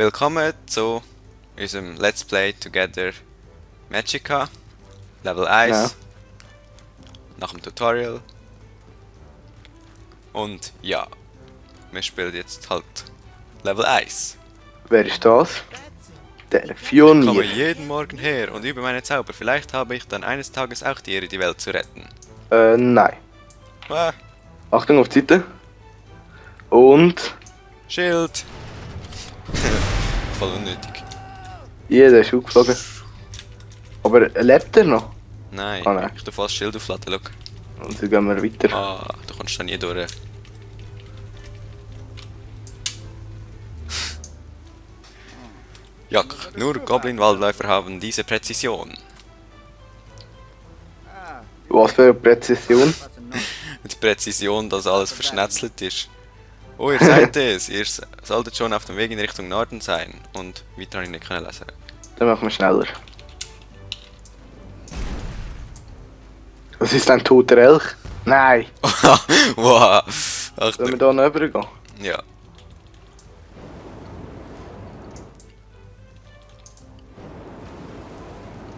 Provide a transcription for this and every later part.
Willkommen zu unserem Let's Play Together Magicka Level 1 Ja. nach dem Tutorial. Und ja, wir spielen jetzt halt Level 1. Wer ist das? Der Ich komme Pionier. jeden Morgen her und übe meine Zauber. Vielleicht habe ich dann eines Tages auch die Ehre, die Welt zu retten. Nein. Ah, Achtung auf die Seite. Und Schild! Voll unnötig. jeder ist aufgeflogen. Aber lebt er noch? Nein, Ah, nein. ich tu fast Schild aufladen, schau. Und dann gehen wir weiter. Ah, du kommst da nie durch. Jack, nur Goblin-Waldläufer haben diese Präzision. Was für eine Präzision. Mit Präzision, dass alles verschnetzelt ist. Oh, ihr seid es. Ihr solltet schon auf dem Weg in Richtung Norden sein. Und weiter habe ich nicht können lesen. Dann machen wir schneller. Was ist ein toter Elch? Nein. Wow. Sollen wir Achtung. da noch rübergehen? Ja.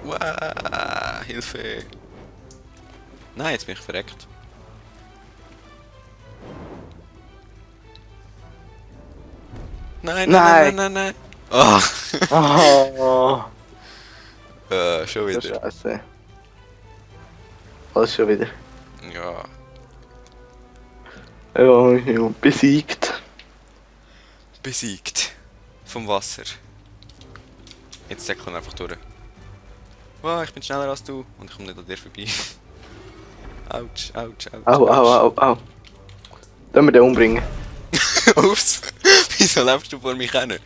Wow, Hilfe. Nein, jetzt bin ich verreckt. Nein, nein, nein, nein, nein. Oh. Oh, Schon so wieder. scheiße. Alles schon wieder. Ja. Ja, besiegt. Besiegt. Vom Wasser. Jetzt säckeln wir einfach durch. Wow, ich bin schneller als du und ich komme nicht an dir vorbei. Autsch, autsch, autsch. Au, au, au, au. Sollen wir den umbringen? Ups. Wieso läufst du vor mich hin?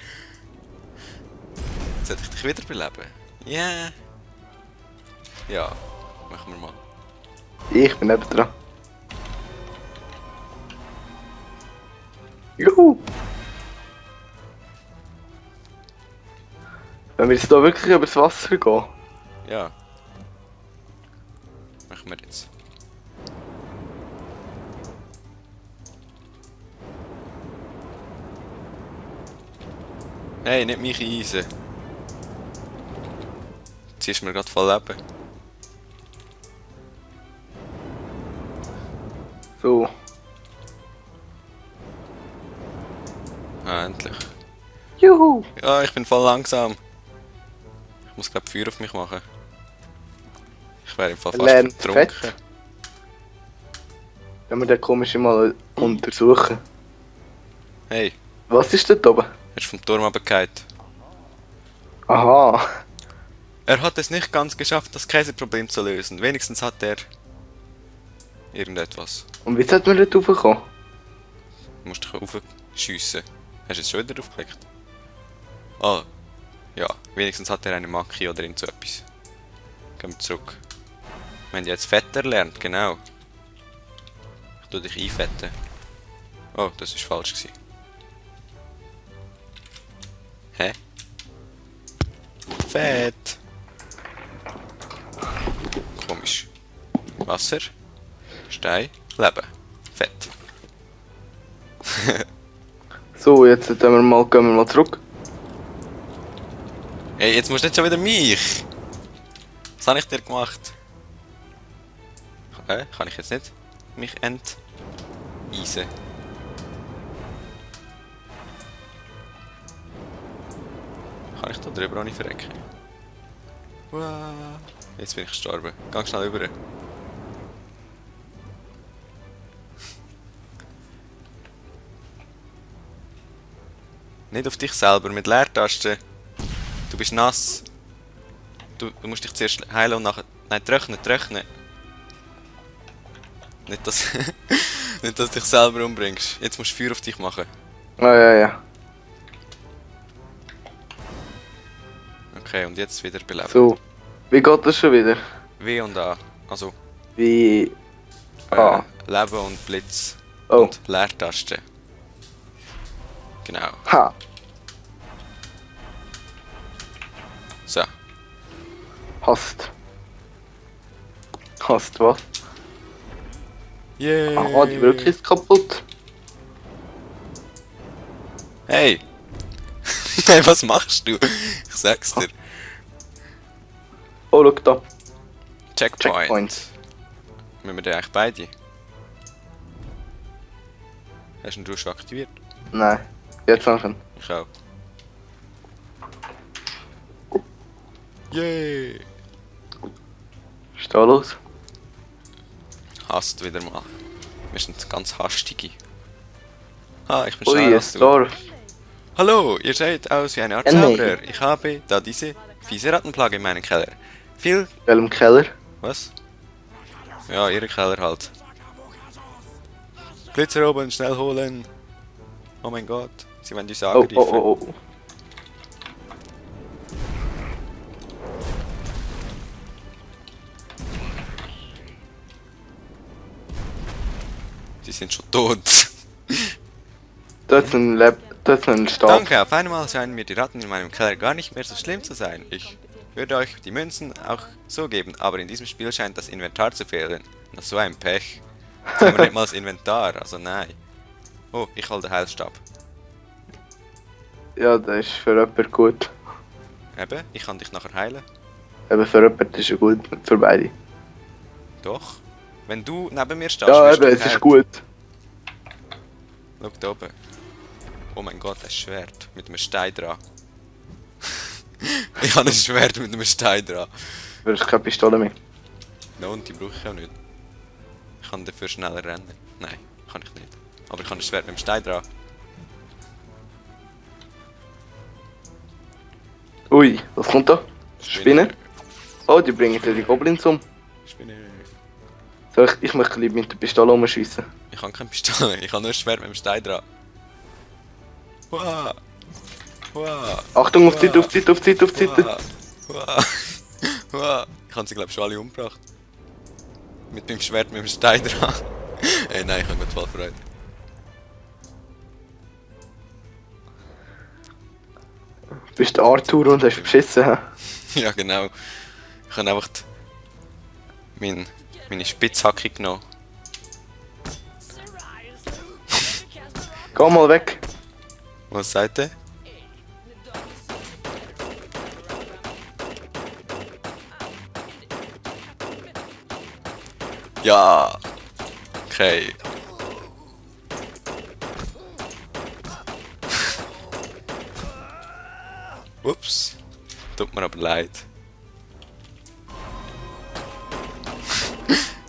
Sollte ich dich wiederbeleben? Ja. Ja, machen wir mal. Ich bin neben dran. Juhu! Wenn wir jetzt hier wirklich übers Wasser gehen? Ja. Machen wir jetzt. Hey, nicht mich eisen. Ziehst mir gerade voll Leben. So. Ah, endlich. Juhu! Ja, ich bin voll langsam. Ich muss glaub Feuer auf mich machen. Ich wäre im Fall fast Lernt vertrunken. Fett. Wenn wir den komischen mal untersuchen. Hey, Was ist dort oben? er ist vom Turm runtergefallen. Aha. Er hat es nicht ganz geschafft, das Käseproblem zu lösen. Wenigstens hat er irgendetwas. Und wie sollte man dort raufkommen? Du musst dich raufschiessen. Hast du jetzt schon wieder draufgeklickt? Ah, ja. Wenigstens hat er eine Maki oder irgend so etwas. Gehen wir zurück. Wir haben jetzt Fett erlernt, genau. Ich tu dich einfetten. Oh, das ist falsch gewesen. Hä? Fett! Komisch. Wasser. Stein. Leben. Fett. So, jetzt gehen wir mal zurück. Ey, jetzt musst du nicht schon wieder mich! Was habe ich dir gemacht? Kann ich jetzt nicht mich enteisen? Kann ich da drüber auch nicht verrecken? Wow. Jetzt bin ich gestorben. Ganz schnell rüber. Nicht auf dich selber, mit Leertasten. Du bist nass. Du musst dich zuerst heilen und nachher... Nein, trocknen. Nicht, dass... nicht, dass du dich selber umbringst. Jetzt musst du Feuer auf dich machen. Ah, ja. Okay, und jetzt wieder beleben. So. Wie geht das schon wieder? W und A. Also, Wie... Ah. Leben und Blitz. Oh. Und Leertaste. Genau. Ha. So. Hast. Hast was? Yay! Aha, die Brücke ist kaputt. Hey! Hey, was machst du? Ich sag's dir. Oh, schau da. Checkpoint. Checkpoint. Müssen wir den eigentlich beide? Hast du ihn schon aktiviert? Nein. Jetzt langsam. Ich auch. Yay! Was ist da los? Hasst wieder mal. Wir sind ganz hastige. Ah, ich bin Ui, schneller ein als du. Dorf. Hallo, ihr seht aus wie eine Art Nein. Zauberer. Ich habe da diese fiese Rattenplage in meinem Keller. Viel... In welchem Keller? Was? Ja, ihre Keller halt. Glitzer oben, schnell holen. Oh mein Gott, sie wollen uns Oh, angreifen. oh, oh, oh. Sie sind schon tot. Da ist ein Stab. Danke, auf einmal scheinen mir die Ratten in meinem Keller gar nicht mehr so schlimm zu sein. Ich würde euch die Münzen auch so geben, aber in diesem Spiel scheint das Inventar zu fehlen. Na, so ein Pech. Jetzt haben wir nicht mal das Inventar, also nein. Oh, ich hole den Heilstab. Ja, das ist für jemanden gut. Eben, ich kann dich nachher heilen. Eben für jemanden ist er gut, nicht für beide. Doch. Wenn du neben mir stehst, Ja, wirst du eben, es ist geheilt. gut. Schau da oben. Oh mein Gott, ein Schwert mit einem Stein dran. Ich habe ein Schwert mit einem Stein dran. Du hast keine Pistole mehr. No, und die brauche ich auch nicht. Ich kann dafür schneller rennen. Nein, kann ich nicht. Aber ich habe ein Schwert mit dem Stein dran. Ui, was kommt da? Spinne? Oh, die bringen dir die Goblins um. Spinne. Ich möchte lieber mit der Pistole umschiessen. Ich habe keine Pistole, ich habe nur ein Schwert mit dem Stein dran. Hua! Hua! Achtung, auf die Seite, auf die Seite, auf die Seite, auf die Seite. Hua! Hua! Hua! Ich habe sie glaube ich schon alle umgebracht. Mit meinem Schwert mit dem Stein dran. Ey nein, ich habe gut voll Freude. Du bist der Arthur und hast beschissen. Hä? Ja genau. Ich habe einfach meine Spitzhacke genommen. Geh mal weg. Was sagt er? Ja. Okay. Ups. Tut mir aber leid.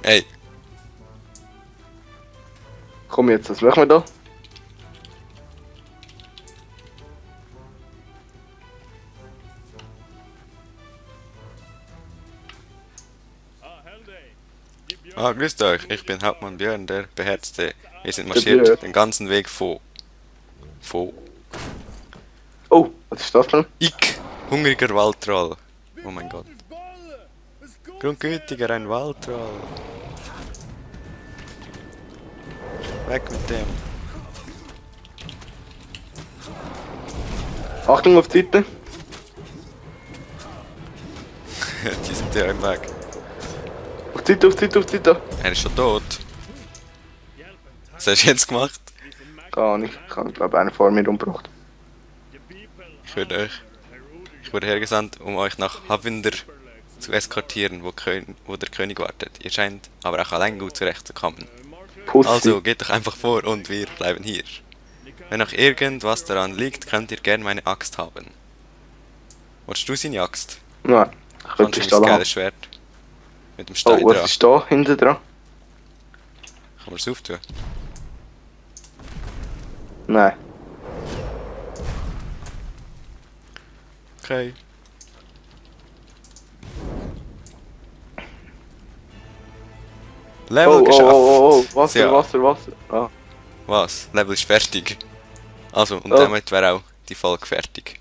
Hey. Komm jetzt, was machen wir da? Ah, grüßt euch. Ich bin Hauptmann Björn, der Beherzte. Wir sind Björn. marschiert den ganzen Weg vor. Oh, was ist das denn? Ich, hungriger Waldtroll. Oh mein Gott. Grundgütiger, ein Waldtroll. Weg mit dem. Achtung auf die Seite. Die sind ja im Weg. Auf die Seite, auf die Seite, auf die Seite. Er ist schon tot. Was hast du jetzt gemacht? Gar nicht. Ich habe, glaube ich, einen vor mir umgebracht. Ich wurde hergesandt, um euch nach Havinder zu eskortieren, wo der König wartet. Ihr scheint aber auch allein gut zurechtzukommen. Pussy. Also geht doch einfach vor und wir bleiben hier. Wenn noch irgendwas daran liegt, könnt ihr gern meine Axt haben. Wolltest du seine Axt? Nein, ich will Kannst du mein Pistole haben. geiles Schwert? Mit dem Stein Oh, dran. was ist da hinten dran? Kann man es auftun? Nein. Okay. Level Oh, oh, geschafft! oh, oh, Wasser, Ja. Wasser, Wasser. Ah. Was? Level ist fertig. Also, und Oh. damit wäre auch die Folge fertig.